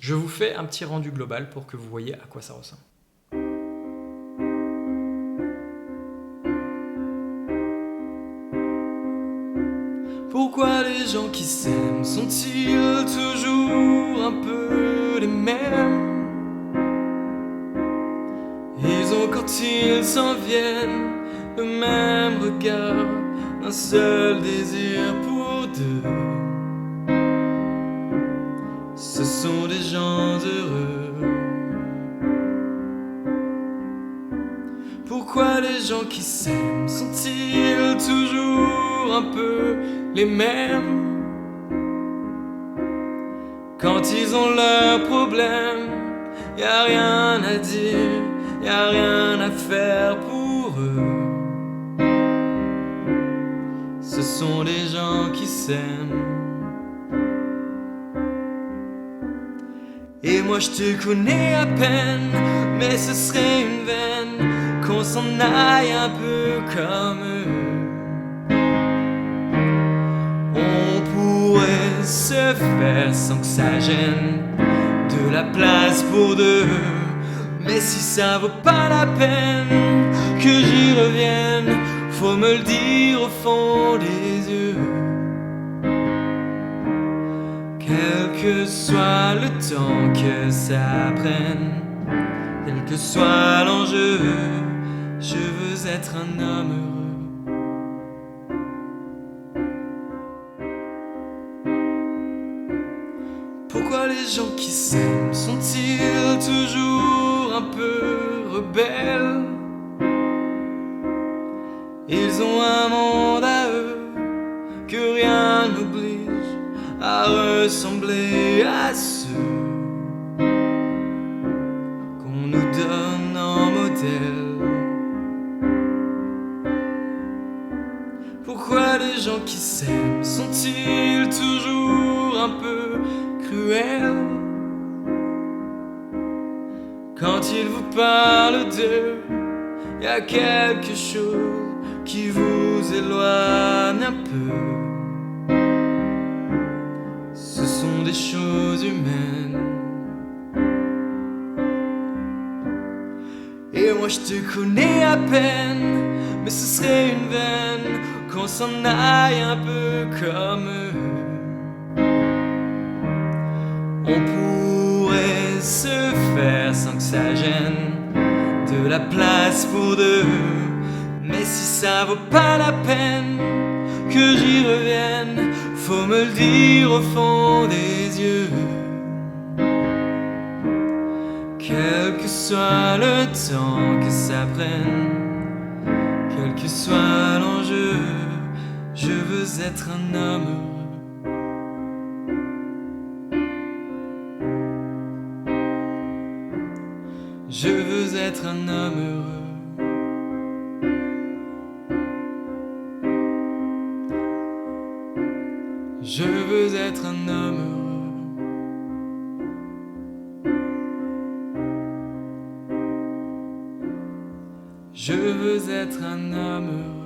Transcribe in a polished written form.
Je vous fais un petit rendu global pour que vous voyez à quoi ça ressemble. Pourquoi les gens qui s'aiment sont-ils toujours un peu les mêmes? Ils ont quand ils s'en viennent le même regard, un seul désir pour deux. Ce sont des gens heureux. Pourquoi les gens qui s'aiment sont-ils toujours un peu les mêmes? Quand ils ont leurs problèmes, y a rien à dire, y a rien à faire pour eux. Ce sont des gens qui s'aiment. Et moi je te connais à peine, mais ce serait une veine qu'on s'en aille un peu comme eux. On pourrait se faire sans que ça gêne, de la place pour deux. Mais si ça vaut pas la peine que j'y revienne, faut me le dire au fond des yeux. Quel que soit le temps que ça prenne, quel que soit l'enjeu, je veux être un homme heureux. Pourquoi les gens qui s'aiment sont-ils toujours un peu rebelles? Ils ont un monde à eux que rien n'oblige à ressembler à ceux qu'on nous donne en modèle. Pourquoi les gens qui s'aiment sont-ils toujours un peu cruels? Quand ils vous parlent d'eux, y a quelque chose qui vous éloigne un peu. Ce sont des choses humaines. Et moi je te connais à peine, mais ce serait une veine qu'on s'en aille un peu comme eux. On pourrait se faire sans que ça gêne, de la place pour deux. Mais si ça vaut pas la peine que j'y revienne, faut me le dire au fond des yeux. Quel que soit le temps que ça prenne, quel que soit l'enjeu, je veux être un homme heureux. Je veux être un homme heureux. Je veux être un homme heureux. Je veux être un homme heureux.